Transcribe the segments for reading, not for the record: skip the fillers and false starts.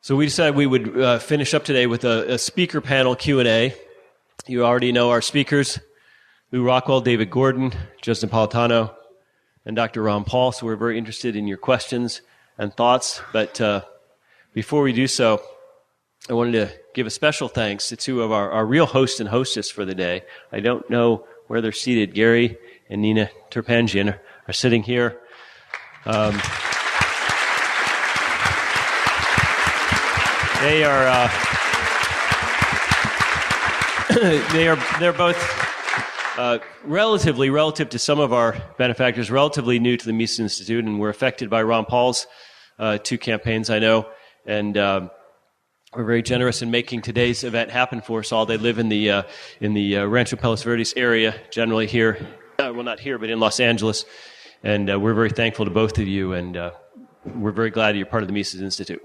So we decided we would finish up today with a speaker panel Q&A. You already know our speakers, Lou Rockwell, David Gordon, Justin Napolitano, and Dr. Ron Paul. So we're very interested in your questions and thoughts. But before we do so, I wanted to give a special thanks to two of our real host and hostess for the day. I don't know where they're seated. Gary and Nina Terpangian are sitting here. They are they're both relative to some of our benefactors, relatively new to the Mises Institute, and were affected by Ron Paul's two campaigns, I know, and we're very generous in making today's event happen for us all. They live in the Rancho Palos Verdes area, generally here, well, not here, but in Los Angeles, and we're very thankful to both of you, and we're very glad you're part of the Mises Institute.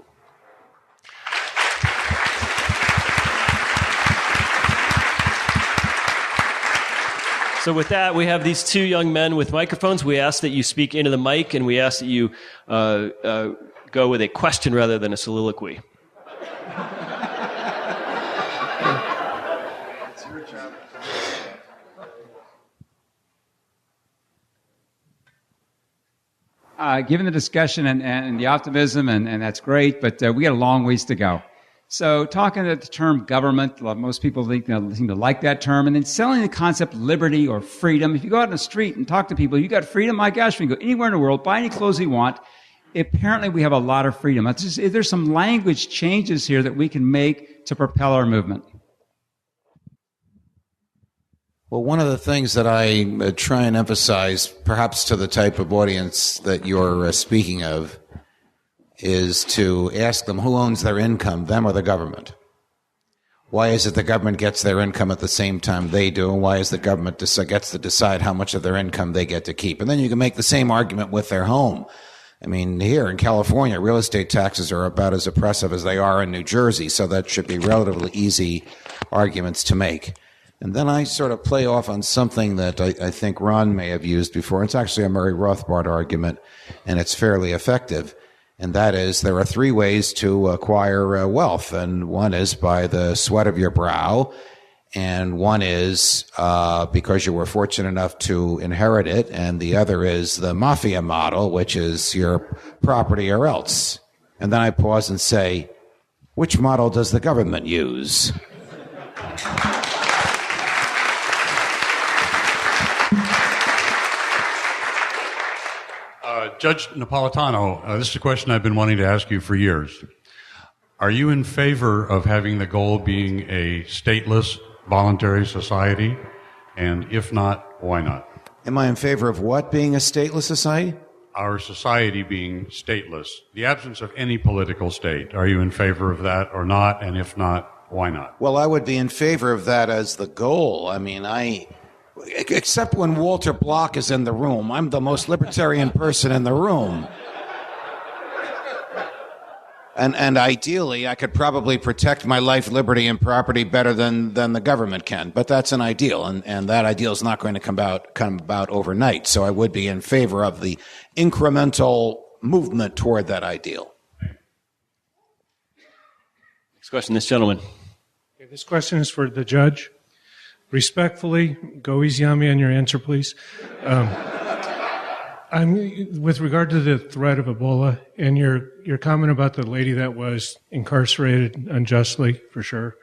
So with that, we have these two young men with microphones. We ask that you speak into the mic, and we ask that you go with a question rather than a soliloquy. Given the discussion and the optimism, and that's great, but we got a long ways to go. So talking about the term government, most people seem to like that term, and then selling the concept of liberty or freedom. If you go out in the street and talk to people, you got freedom? My gosh, we can go anywhere in the world, buy any clothes we want. Apparently we have a lot of freedom. There's some language changes here that we can make to propel our movement. Well, one of the things that I try and emphasize, perhaps to the type of audience that you're speaking of, is to ask them who owns their income, them or the government. Why is it the government gets their income at the same time they do, and why is the government gets to decide how much of their income they get to keep? And then you can make the same argument with their home. I mean, here in California, real estate taxes are about as oppressive as they are in New Jersey, so that should be relatively easy arguments to make. And then I sort of play off on something that I think Ron may have used before. It's actually a Murray Rothbard argument, and it's fairly effective. And that is, there are three ways to acquire wealth. And one is by the sweat of your brow. And one is because you were fortunate enough to inherit it. And the other is the mafia model, which is your property or else. And then I pause and say, which model does the government use? Judge Napolitano, this is a question I've been wanting to ask you for years. Are you in favor of having the goal being a stateless, voluntary society? And if not, why not? Am I in favor of what being a stateless society? Our society being stateless, the absence of any political state. Are you in favor of that or not? And if not, why not? Well, I would be in favor of that as the goal. I mean, except when Walter Block is in the room. I'm the most libertarian person in the room. And ideally, I could probably protect my life, liberty, and property better than the government can. But that's an ideal, and that ideal is not going to come about overnight. So I would be in favor of the incremental movement toward that ideal. Next question, this gentleman. Okay, this question is for the judge. Respectfully, go easy on me on your answer, please. With regard to the threat of Ebola and your comment about the lady that was incarcerated unjustly, for sure,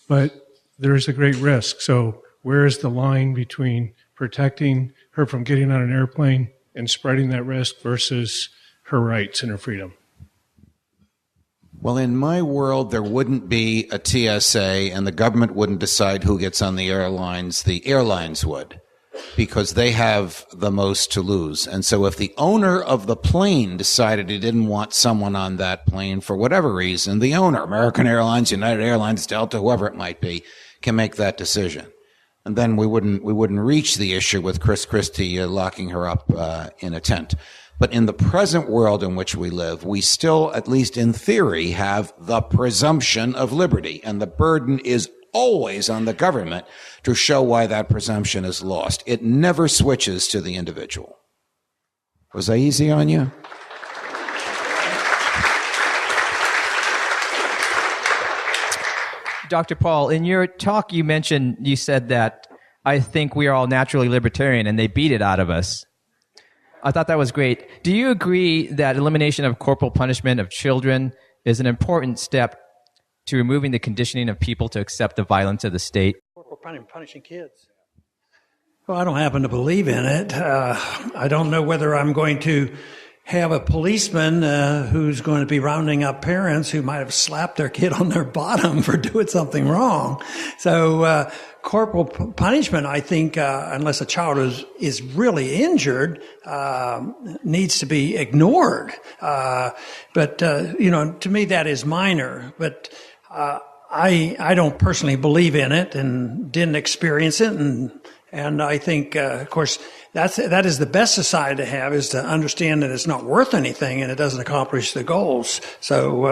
but there is a great risk. So where is the line between protecting her from getting on an airplane and spreading that risk versus her rights and her freedom? Well, in my world, there wouldn't be a TSA, and the government wouldn't decide who gets on the airlines. The airlines would, because they have the most to lose. And so if the owner of the plane decided he didn't want someone on that plane for whatever reason, the owner, American Airlines, United Airlines, Delta, whoever it might be, can make that decision. And then we wouldn't reach the issue with Chris Christie locking her up in a tent. But in the present world in which we live, we still, at least in theory, have the presumption of liberty. And the burden is always on the government to show why that presumption is lost. It never switches to the individual. Was I easy on you? Dr. Paul, in your talk, you said that I think we are all naturally libertarian and they beat it out of us. I thought that was great. Do you agree that elimination of corporal punishment of children is an important step to removing the conditioning of people to accept the violence of the state? Corporal punishing kids. Well, I don't happen to believe in it. I don't know whether I'm going to have a policeman who's going to be rounding up parents who might have slapped their kid on their bottom for doing something wrong. So corporal punishment, I think, unless a child is really injured, needs to be ignored. But to me, that is minor. But I don't personally believe in it and didn't experience it, and I think, of course, that is the best society to have, is to understand that it's not worth anything and it doesn't accomplish the goals. So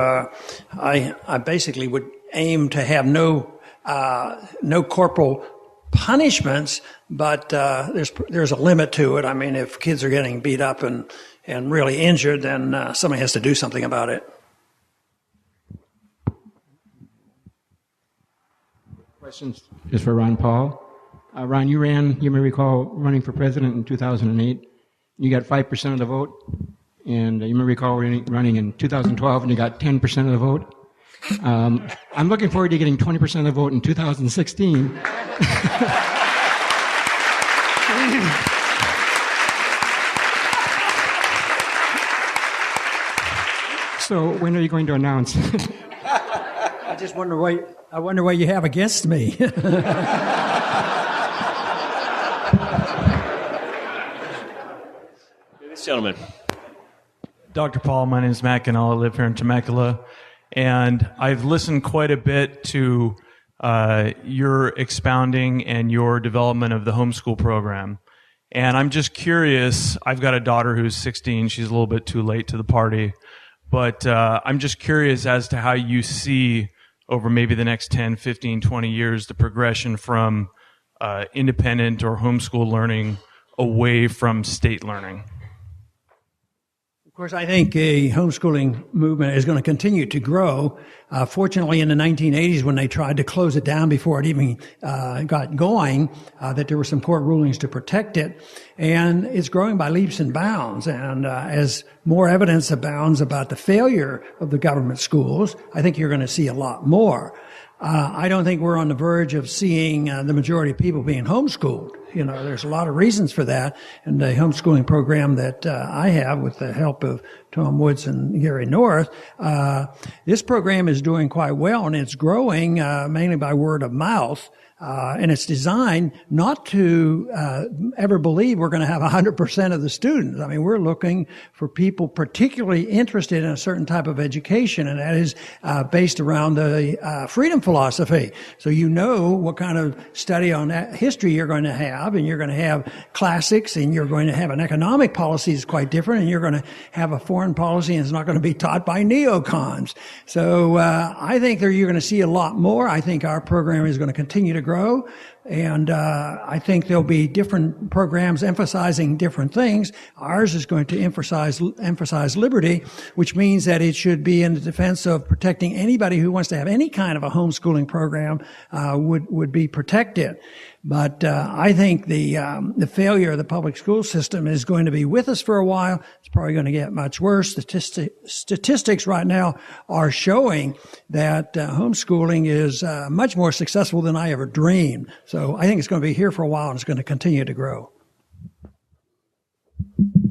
I basically would aim to have no corporal punishments, but there's a limit to it. I mean, if kids are getting beat up and really injured, then somebody has to do something about it. Question is for Ron Paul. Ron, you may recall, running for president in 2008. You got 5% of the vote. And you may recall running in 2012 and you got 10% of the vote. I'm looking forward to getting 20% of the vote in 2016. So when are you going to announce? I just wonder what you have against me. This gentleman. Dr. Paul, my name is Matt Ganell. I live here in Temecula, and I've listened quite a bit to your expounding and your development of the homeschool program. And I'm just curious, I've got a daughter who's 16. She's a little bit too late to the party. But I'm just curious as to how you see over maybe the next 10, 15, 20 years the progression from independent or homeschool learning away from state learning. Of course, I think a homeschooling movement is going to continue to grow. Fortunately, in the 1980s, when they tried to close it down before it even got going, that there were some court rulings to protect it. And it's growing by leaps and bounds. And as more evidence abounds about the failure of the government schools, I think you're going to see a lot more. I don't think we're on the verge of seeing the majority of people being homeschooled. You know, there's a lot of reasons for that. And the homeschooling program that I have with the help of Tom Woods and Gary North, this program is doing quite well, and it's growing mainly by word of mouth. And it's designed not to ever believe we're going to have 100% of the students. I mean, we're looking for people particularly interested in a certain type of education, and that is based around the freedom philosophy. So you know what kind of study on that history you're going to have, and you're going to have classics, and you're going to have an economic policy that's quite different, and you're going to have a foreign policy, and it's not going to be taught by neocons. So I think that you're going to see a lot more. I think our program is going to continue to grow. And I think there'll be different programs emphasizing different things. Ours is going to emphasize liberty, which means that it should be in the defense of protecting anybody who wants to have any kind of a homeschooling program would be protected. But I think the failure of the public school system is going to be with us for a while. It's probably going to get much worse. Statistics right now are showing that homeschooling is much more successful than I ever dreamed. So I think it's going to be here for a while, and it's going to continue to grow.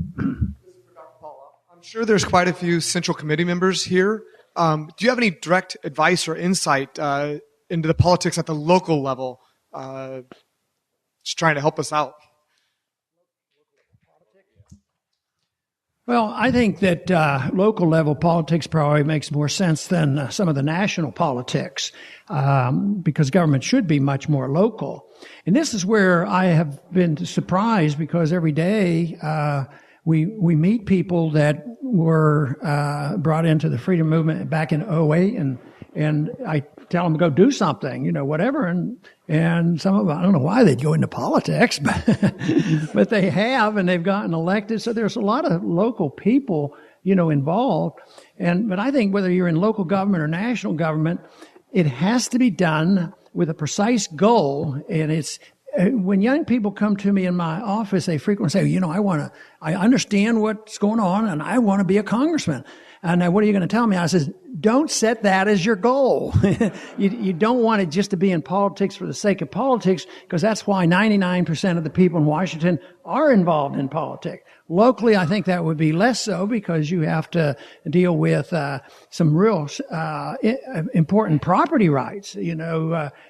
I'm sure there's quite a few Central Committee members here. Do you have any direct advice or insight into the politics at the local level? Just trying to help us out. Well, I think that local level politics probably makes more sense than some of the national politics, because government should be much more local. And this is where I have been surprised, because every day we meet people that were brought into the freedom movement back in 08, and I tell them to go do something, whatever. And some of them, I don't know why they'd go into politics, but they have, and they've gotten elected. So there's a lot of local people, involved. But I think whether you're in local government or national government, it has to be done with a precise goal, and it's when young people come to me in my office, they frequently say, I understand what's going on and I want to be a congressman. And what are you going to tell me? I says, don't set that as your goal. You don't want it just to be in politics for the sake of politics, because that's why 99% of the people in Washington are involved in politics. Locally, I think that would be less so, because you have to deal with some real important property rights.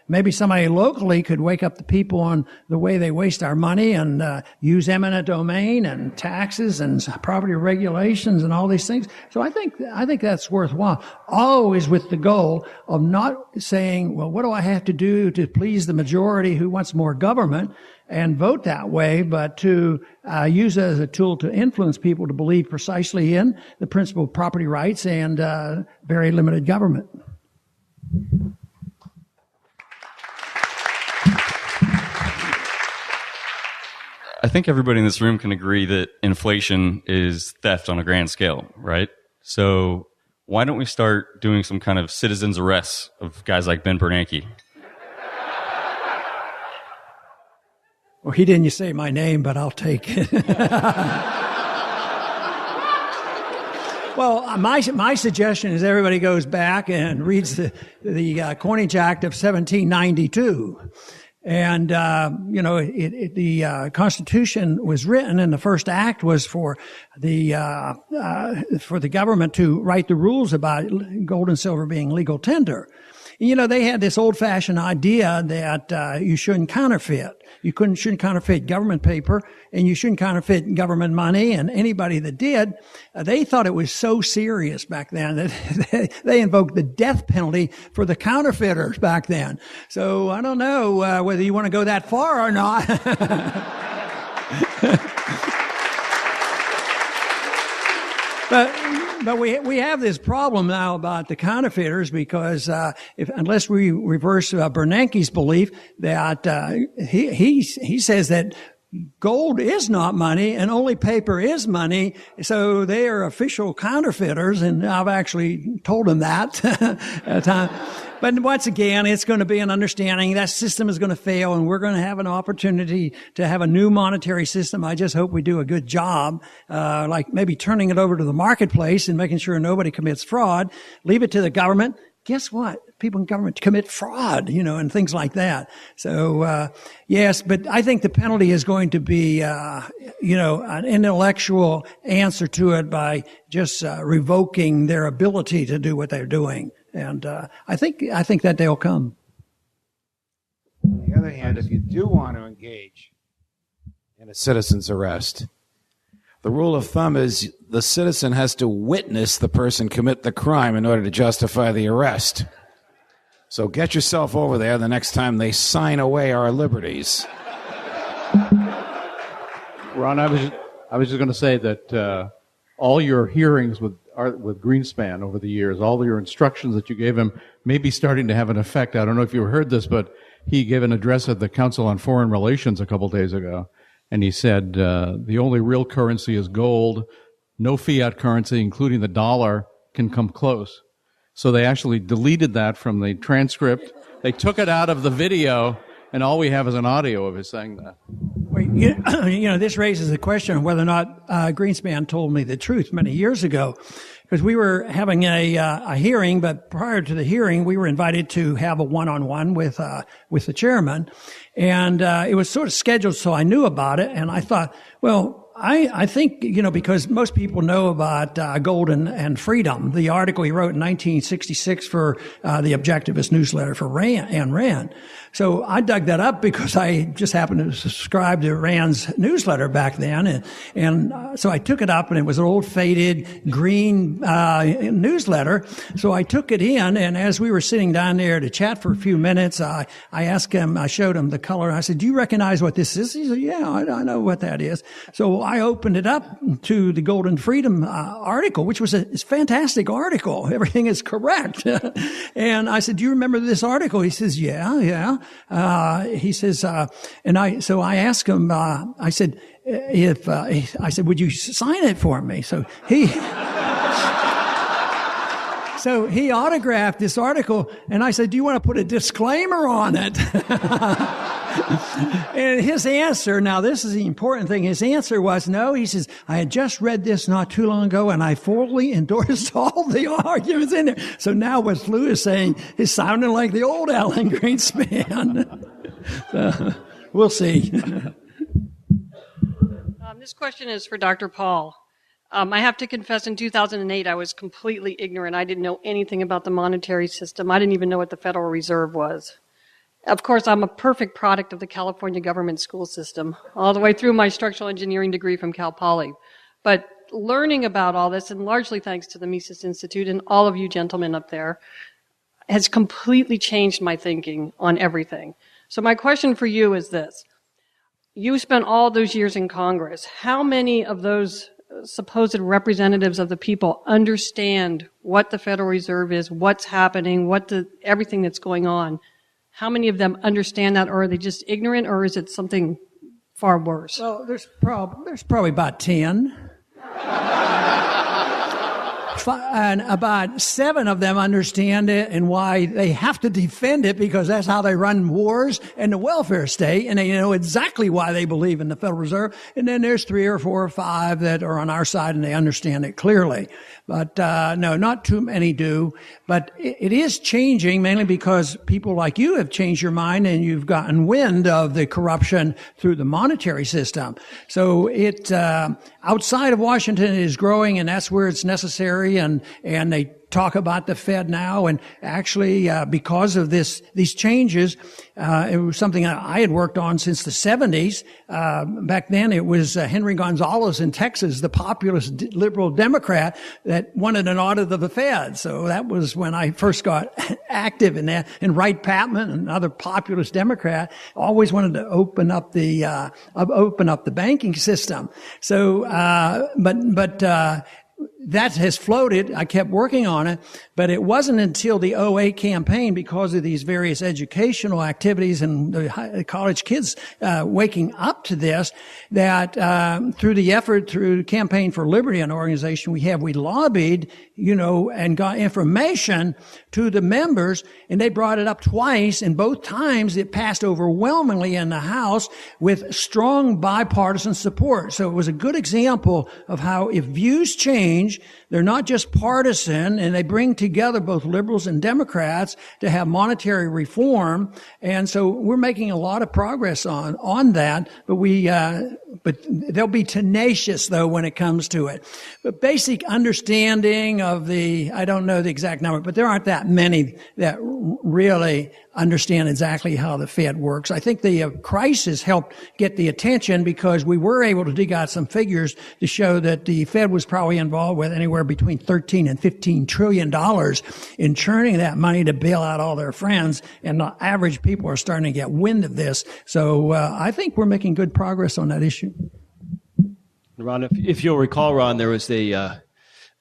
Maybe somebody locally could wake up the people on the way they waste our money and use eminent domain and taxes and property regulations and all these things. So I think that's worthwhile, always with the goal of not saying, well, what do I have to do to please the majority who wants more government and vote that way, but to use it as a tool to influence people to believe precisely in the principle of property rights and very limited government. I think everybody in this room can agree that inflation is theft on a grand scale, right? So why don't we start doing some kind of citizens arrests of guys like Ben Bernanke? Well, he didn't say my name, but I'll take it. Well, my suggestion is everybody goes back and reads the Coinage Act of 1792. And, the Constitution was written, and the first act was for the government to write the rules about gold and silver being legal tender. They had this old-fashioned idea that you shouldn't counterfeit. You shouldn't counterfeit government paper, and you shouldn't counterfeit government money. And anybody that did, they thought it was so serious back then that they invoked the death penalty for the counterfeiters back then. So I don't know whether you want to go that far or not. But we have this problem now about the counterfeiters, because unless we reverse Bernanke's belief that he says that gold is not money and only paper is money, so they are official counterfeiters, and I've actually told him that at a time. But once again, it's going to be an understanding that system is going to fail, and we're going to have an opportunity to have a new monetary system. I just hope we do a good job, like maybe turning it over to the marketplace and making sure nobody commits fraud. Leave it to the government. Guess what? People in government commit fraud, and things like that. So, yes, but I think the penalty is going to be, an intellectual answer to it by just revoking their ability to do what they're doing. And I think that day will come. On the other hand, if you do want to engage in a citizen's arrest, the rule of thumb is the citizen has to witness the person commit the crime in order to justify the arrest. So get yourself over there the next time they sign away our liberties. Ron, I was just going to say that all your hearings with Greenspan over the years, all your instructions that you gave him may be starting to have an effect. I don't know if you heard this, but he gave an address at the Council on Foreign Relations a couple days ago, and he said the only real currency is gold. No fiat currency, including the dollar, can come close. So they actually deleted that from the transcript. They took it out of the video, and all we have is an audio of his saying that. Well, this raises the question of whether or not Greenspan told me the truth many years ago, because we were having a hearing, but prior to the hearing, we were invited to have a one-on-one with the chairman, and it was sort of scheduled, so I knew about it, and I thought, well, I think, because most people know about Gold and Freedom, the article he wrote in 1966 for the Objectivist newsletter for Ayn Rand. So I dug that up because I just happened to subscribe to Rand's newsletter back then. And so I took it up, and it was an old faded green newsletter. So I took it in, and as we were sitting down there to chat for a few minutes, I asked him, I showed him the color. I said, "Do you recognize what this is?" He said, "Yeah, I know what that is." So I opened it up to the Gold and Freedom article, which was a fantastic article. Everything is correct. And I said, "Do you remember this article?" He says, Yeah. He says, so I asked him, I said, would you sign it for me? So So he autographed this article, and I said, do you want to put a disclaimer on it? And his answer, now this is the important thing, his answer was no. He says, I had just read this not too long ago, and I fully endorsed all the arguments in there. So now what Lou is saying is sounding like the old Alan Greenspan. So, we'll see. This question is for Dr. Paul. I have to confess, in 2008, I was completely ignorant. I didn't know anything about the monetary system. I didn't even know what the Federal Reserve was. Of course, I'm a perfect product of the California government school system, all the way through my structural engineering degree from Cal Poly. But learning about all this, and largely thanks to the Mises Institute and all of you gentlemen up there, has completely changed my thinking on everything. So my question for you is this. You spent all those years in Congress. How many of those supposed representatives of the people understand what the Federal Reserve is, what's happening, everything that's going on? How many of them understand that, or are they just ignorant, or is it something far worse? Well, there's probably about 10. And about 7 of them understand it and why they have to defend it, because that's how they run wars and the welfare state, and they know exactly why they believe in the Federal Reserve. And then there's 3 or 4 or 5 that are on our side and they understand it clearly. But no, not too many do. But it is changing, mainly because people like you have changed your mind and you've gotten wind of the corruption through the monetary system. So it outside of Washington it is growing, and that's where it's necessary. And they talk about the Fed now, and actually because of these changes, it was something I had worked on since the 70s. Back then it was Henry Gonzalez in Texas, the populist liberal Democrat, that wanted an audit of the Fed. So that was when I first got active in that. And Wright Patman, another populist Democrat, always wanted to open up the banking system. So that has floated. I kept working on it, but it wasn't until the 2008 campaign, because of these various educational activities and the college kids waking up to this, that through the effort, through Campaign for Liberty, an organization we lobbied, and got information to the members, and they brought it up twice, and both times it passed overwhelmingly in the House with strong bipartisan support. So it was a good example of how, if views change, they're not just partisan, and they bring together both liberals and Democrats to have monetary reform. And so we're making a lot of progress on that, but they'll be tenacious though when it comes to it. But basic understanding of I don't know the exact number, but there aren't that many that really understand exactly how the Fed works. I think the crisis helped get the attention, because we were able to dig out some figures to show that the Fed was probably involved with anywhere between $13 and $15 trillion in churning that money to bail out all their friends, and the average people are starting to get wind of this. So I think we're making good progress on that issue. Ron, if you'll recall, Ron, there was a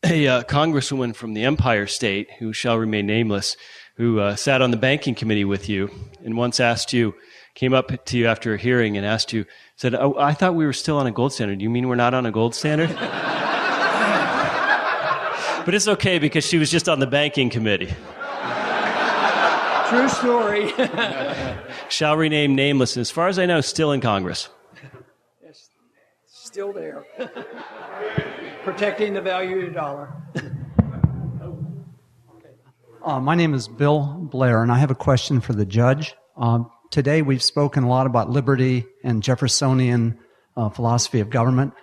congresswoman from the Empire State, who shall remain nameless, who sat on the banking committee with you, and once came up to you after a hearing and asked you, said, "Oh, I thought we were still on a gold standard. Do you mean we're not on a gold standard?" But it's okay, because she was just on the banking committee. True story. Shall rename nameless, and as far as I know, still in Congress. Yes, still there. Protecting the value of the dollar. My name is Bill Blair, and I have a question for the judge. Today we've spoken a lot about liberty and Jeffersonian philosophy of government.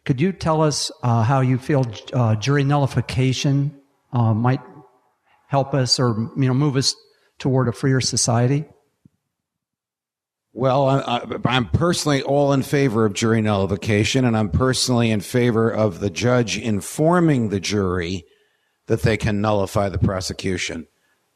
Could you tell us how you feel jury nullification might help us, or move us toward a freer society? Well, I'm personally all in favor of jury nullification, and I'm personally in favor of the judge informing the jury that they can nullify the prosecution.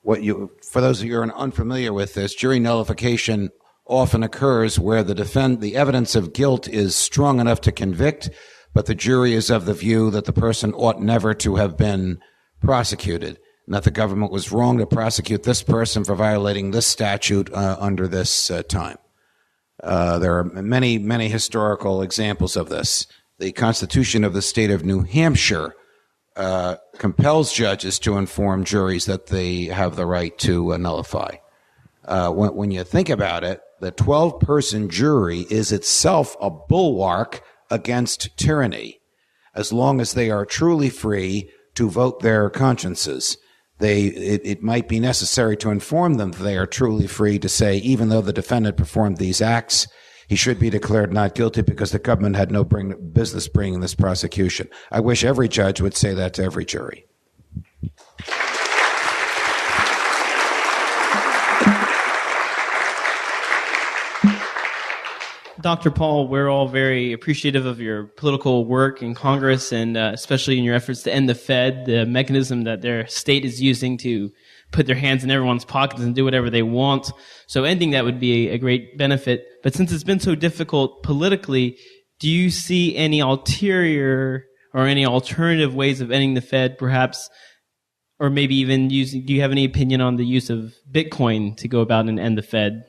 For those of you who are unfamiliar with this, jury nullification often occurs where the evidence of guilt is strong enough to convict, but the jury is of the view that the person ought never to have been prosecuted, and that the government was wrong to prosecute this person for violating this statute under this time. There are many, many historical examples of this. The Constitution of the state of New Hampshire compels judges to inform juries that they have the right to nullify. When you think about it, the 12-person jury is itself a bulwark against tyranny, as long as they are truly free to vote their consciences. It might be necessary to inform them that they are truly free to say, even though the defendant performed these acts, he should be declared not guilty because the government had no business bringing this prosecution. I wish every judge would say that to every jury. Dr. Paul, we're all very appreciative of your political work in Congress and especially in your efforts to end the Fed, the mechanism that their state is using to put their hands in everyone's pockets and do whatever they want. So ending that would be a great benefit. But since it's been so difficult politically, do you see any ulterior or any alternative ways of ending the Fed, perhaps, or maybe even do you have any opinion on the use of Bitcoin to go about and end the Fed?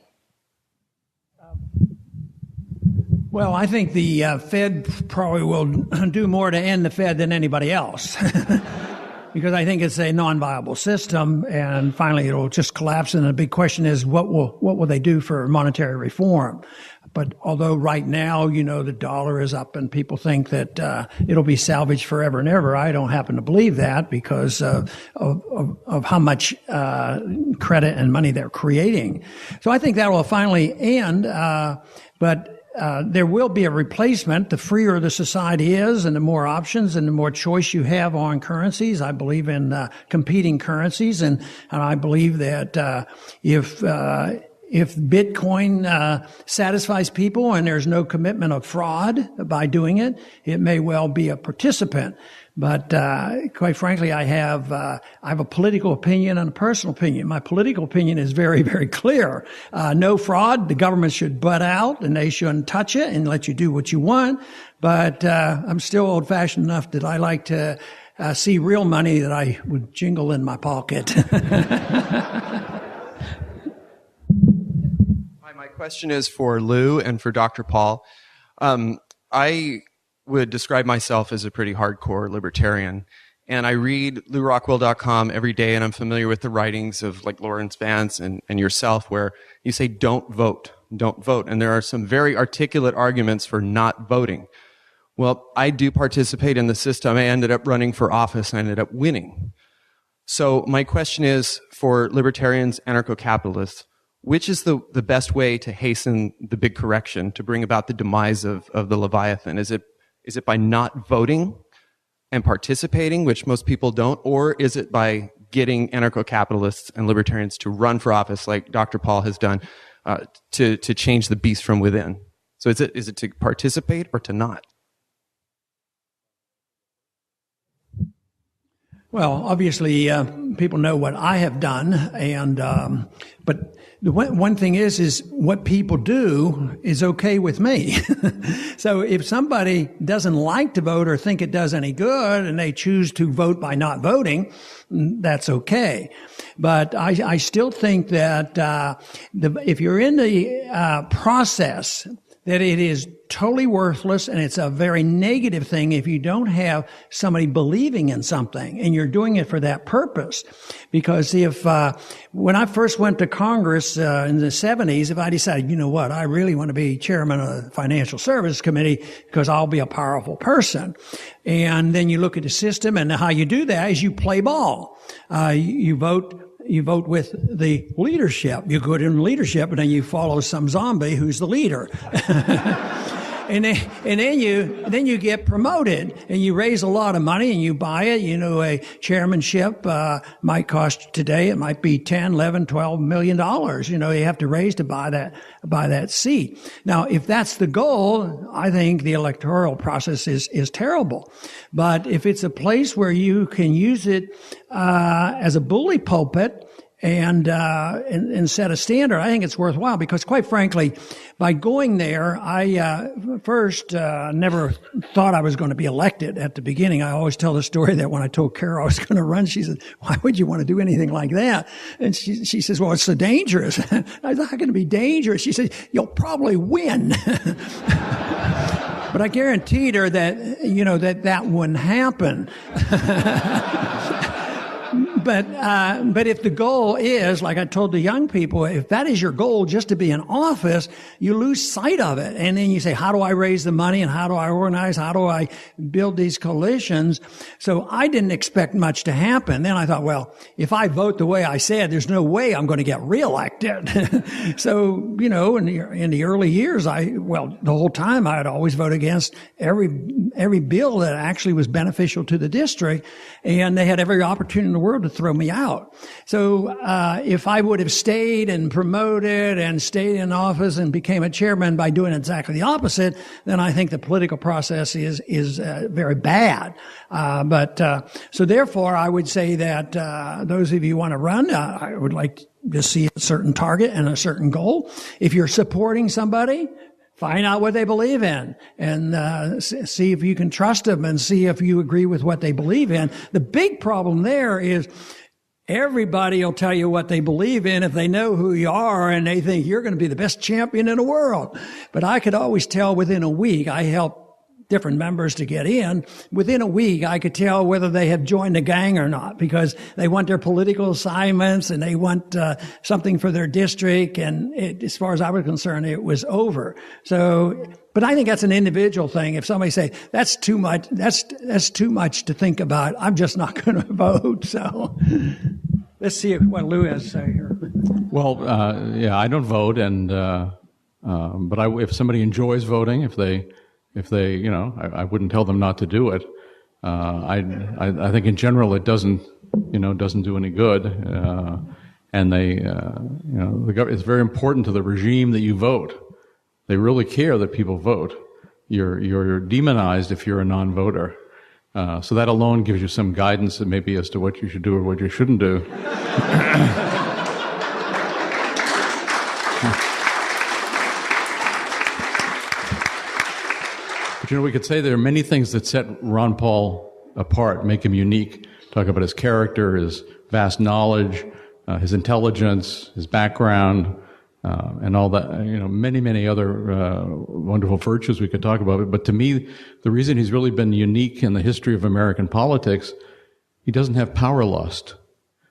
Well, I think the Fed probably will do more to end the Fed than anybody else. Because I think it's a non-viable system, and finally it'll just collapse. And the big question is, what will they do for monetary reform? But although right now, the dollar is up and people think that it'll be salvaged forever and ever, I don't happen to believe that because of how much credit and money they're creating. So I think that will finally end, but there will be a replacement. The freer the society is and the more options and the more choice you have on currencies. I believe in competing currencies, and I believe that if Bitcoin satisfies people and there's no commitment of fraud by doing it, it may well be a participant. But quite frankly, I have a political opinion and a personal opinion. My political opinion is very, very clear. No fraud. The government should butt out, and they shouldn't touch it and let you do what you want. But I'm still old-fashioned enough that I like to see real money that I would jingle in my pocket. My question is for Lou and for Dr. Paul. I would describe myself as a pretty hardcore libertarian, and I read LouRockwell.com every day, and I'm familiar with the writings of like Lawrence Vance and yourself, where you say don't vote, and there are some very articulate arguments for not voting. Well, I do participate in the system. I ended up running for office and I ended up winning. So my question is for libertarians, anarcho-capitalists, which is the best way to hasten the big correction, to bring about the demise of the Leviathan? Is it by not voting and participating, which most people don't, or is it by getting anarcho-capitalists and libertarians to run for office like Dr. Paul has done to change the beast from within? So is it to participate or to not? Well, obviously, people know what I have done, but the one thing is what people do is okay with me. So if somebody doesn't like to vote or think it does any good and they choose to vote by not voting, that's okay. But I still think that if you're in the process, that it is totally worthless, and it's a very negative thing if you don't have somebody believing in something and you're doing it for that purpose. Because when I first went to Congress in the 70s, if I decided, you know what, I really want to be chairman of the Financial Services Committee because I'll be a powerful person. And then you look at the system, and how you do that is you play ball. You vote with the leadership. You go in leadership, and then you follow some zombie who's the leader. And then you get promoted, and you raise a lot of money, and you buy it. A chairmanship might cost today, it might be $10, $11, $12 million. You have to raise to buy that seat. Now, if that's the goal, I think the electoral process is terrible. But if it's a place where you can use it as a bully pulpit and set a standard, I think it's worthwhile, because quite frankly, by going there, I first never thought I was going to be elected at the beginning. I always tell the story that when I told Carol I was going to run, she said, "Why would you want to do anything like that?" And she says, "Well, it's so dangerous." I was not going to be dangerous. She said, "You'll probably win." But I guaranteed her that, that wouldn't happen. But if the goal is, like I told the young people, if that is your goal, just to be in office, you lose sight of it. And then you say, how do I raise the money and how do I organize? How do I build these coalitions? So I didn't expect much to happen. Then I thought, well, if I vote the way I said, there's no way I'm going to get reelected. So, in the early years, the whole time I'd always vote against every bill that actually was beneficial to the district. And they had every opportunity in the world to throw me out. So if I would have stayed and promoted and stayed in office and became a chairman by doing exactly the opposite, then I think the political process is very bad. So therefore, I would say that those of you who want to run, I would like to see a certain target and a certain goal. If you're supporting somebody, find out what they believe in and see if you can trust them and see if you agree with what they believe in. The big problem there is everybody will tell you what they believe in if they know who you are and they think you're going to be the best champion in the world. But I could always tell within a week. I helped different members to get in. Within a week, I could tell whether they have joined a gang or not because they want their political assignments and they want something for their district. And as far as I was concerned, it was over. So, but I think that's an individual thing. If somebody say that's too much, that's too much to think about, I'm just not going to vote. So let's see what Lou has to say here. Well, I don't vote, and but if somebody enjoys voting, if they, I wouldn't tell them not to do it. I think in general it doesn't do any good. And it's very important to the regime that you vote. They really care that people vote. You're demonized if you're a non-voter. So that alone gives you some guidance maybe as to what you should do or what you shouldn't do. But we could say there are many things that set Ron Paul apart, make him unique. Talk about his character, his vast knowledge, his intelligence, his background, and all that. Many, many other wonderful virtues we could talk about. But to me, the reason he's really been unique in the history of American politics, he doesn't have power lust.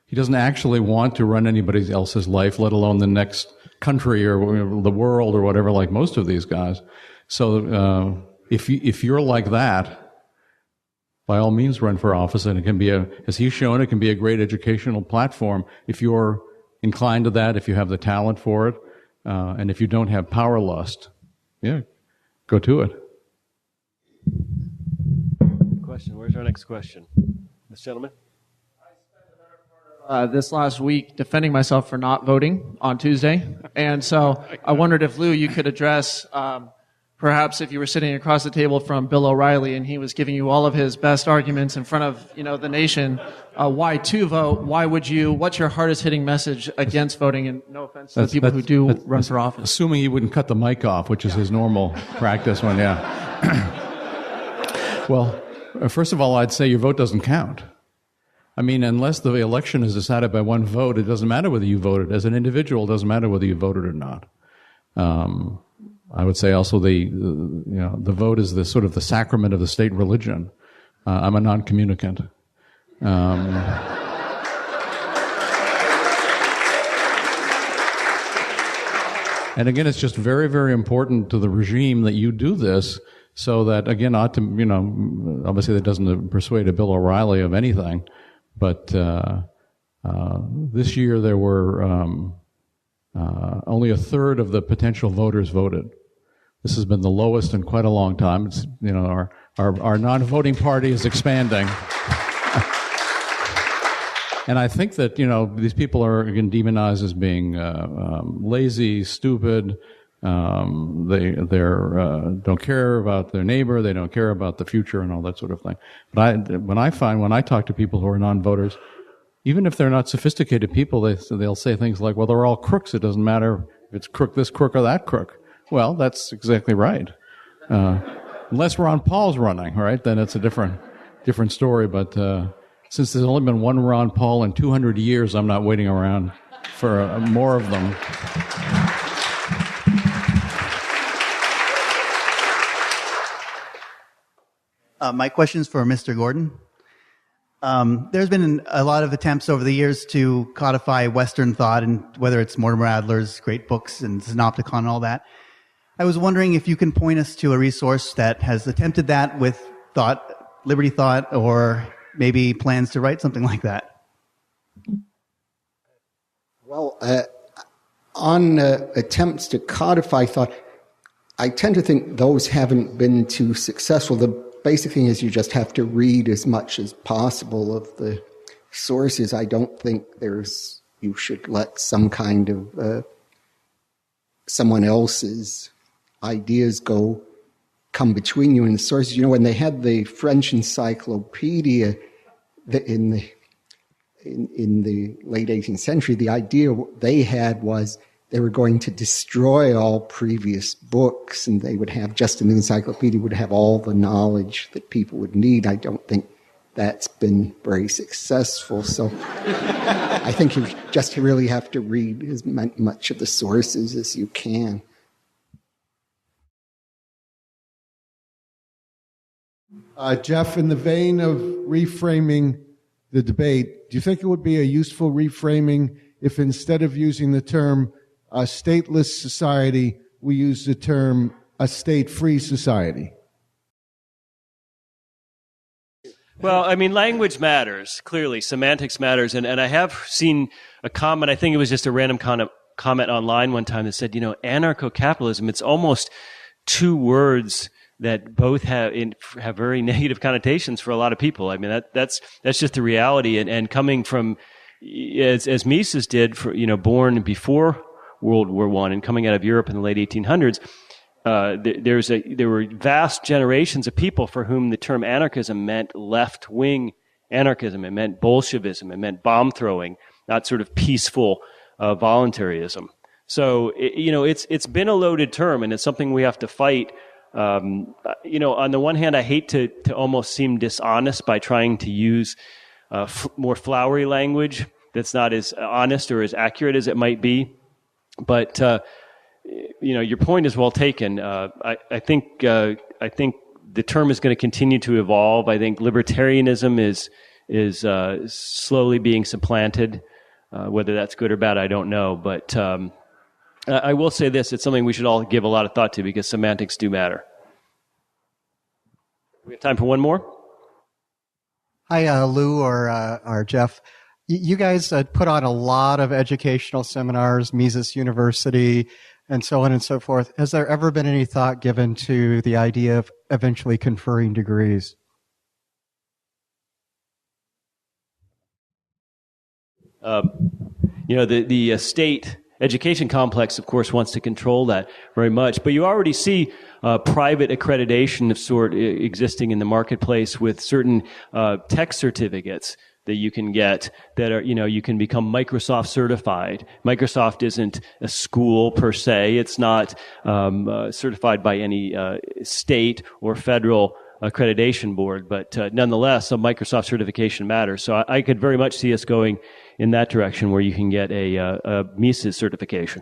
He doesn't actually want to run anybody else's life, let alone the next country or the world or whatever, like most of these guys. So if you're like that, by all means run for office, and it can be as he's shown, it can be a great educational platform if you're inclined to that, if you have the talent for it, and if you don't have power lust, go to it. Question. Where's our next question? This gentleman. This last week defending myself for not voting on Tuesday. And so I wondered if, Lou, you could address perhaps if you were sitting across the table from Bill O'Reilly and he was giving you all of his best arguments in front of the nation, why to vote? Why would you? What's your hardest hitting message against voting? And no offense to the people who do run for office. Assuming he wouldn't cut the mic off, which is his normal practice one, Well, first of all, I'd say your vote doesn't count. I mean, unless the election is decided by one vote, it doesn't matter whether you voted. As an individual, it doesn't matter whether you voted or not. I would say also the vote is the sort of the sacrament of the state religion. I'm a non-communicant. And again, it's just very, very important to the regime that you do this, so that again, obviously that doesn't persuade a Bill O'Reilly of anything, but this year there were only a third of the potential voters voted. This has been the lowest in quite a long time. It's, our non-voting party is expanding. And I think that, these people are again demonized as being lazy, stupid. They don't care about their neighbor. They don't care about the future and all that sort of thing. But when I talk to people who are non-voters, even if they're not sophisticated people, they'll say things like, well, they're all crooks. It doesn't matter if it's crook, this crook or that crook. Well, that's exactly right. Unless Ron Paul's running, right? Then it's a different story. But since there's only been one Ron Paul in 200 years, I'm not waiting around for more of them. My question is for Mr. Gordon. There's been a lot of attempts over the years to codify Western thought, and whether it's Mortimer Adler's great books and Synopticon and all that. I was wondering if you can point us to a resource that has attempted that with thought, liberty thought, or maybe plans to write something like that. Well, on attempts to codify thought, I tend to think those haven't been too successful. The basic thing is you just have to read as much as possible of the sources. I don't think you should let some kind of someone else's ideas come between you and the sources. You know, when they had the French encyclopedia in the late 18th century, the idea they had was they were going to destroy all previous books, and they would have, just in the encyclopedia, would have all the knowledge that people would need. I don't think that's been very successful. So I think you just really have to read as much of the sources as you can. Jeff, in the vein of reframing the debate, do you think it would be a useful reframing if instead of using the term a stateless society, we use the term a state-free society? Well, I mean, language matters, clearly. Semantics matters. And I have seen a comment, I think it was just a random comment online one time that said, anarcho-capitalism, it's almost two words that both have very negative connotations for a lot of people. I mean, that's just the reality. And coming from, as Mises did, born before World War I and coming out of Europe in the late 1800s, there were vast generations of people for whom the term anarchism meant left-wing anarchism. It meant Bolshevism. It meant bomb throwing, not sort of peaceful voluntarism. So, it's been a loaded term, and it's something we have to fight. On the one hand, I hate to almost seem dishonest by trying to use more flowery language that's not as honest or as accurate as it might be. But your point is well taken. I think the term is going to continue to evolve. I think libertarianism is slowly being supplanted. Whether that's good or bad, I don't know. But I will say this: it's something we should all give a lot of thought to because semantics do matter. We have time for one more. Hi, Lou or Jeff. You guys put on a lot of educational seminars, Mises University, and so on and so forth. Has there ever been any thought given to the idea of eventually conferring degrees? The state education complex, of course, wants to control that very much. But you already see private accreditation of sort existing in the marketplace with certain tech certificates that you can get that are, you can become Microsoft certified. Microsoft isn't a school per se. It's not certified by any state or federal accreditation board, but nonetheless, a Microsoft certification matters. So I could very much see us going in that direction where you can get a Mises certification.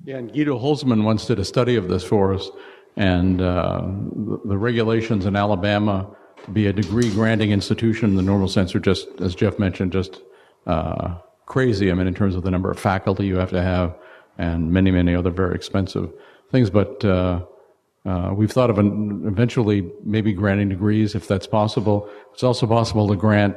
Yeah, and Guido Holzman once did a study of this for us, and the regulations in Alabama to be a degree-granting institution in the normal sense are just, as Jeff mentioned, just crazy. I mean, in terms of the number of faculty you have to have and many, many other very expensive things. But we've thought of eventually maybe granting degrees if that's possible. It's also possible to grant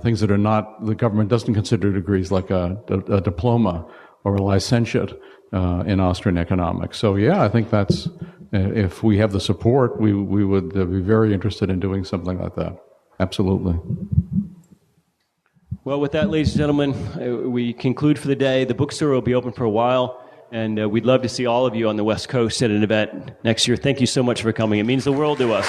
things that are not, the government doesn't consider degrees, like a diploma or a licentiate in Austrian economics. So yeah, I think that's, if we have the support, we would be very interested in doing something like that. Absolutely. Well, with that, ladies and gentlemen, we conclude for the day. The bookstore will be open for a while, and we'd love to see all of you on the West Coast at an event next year. Thank you so much for coming. It means the world to us.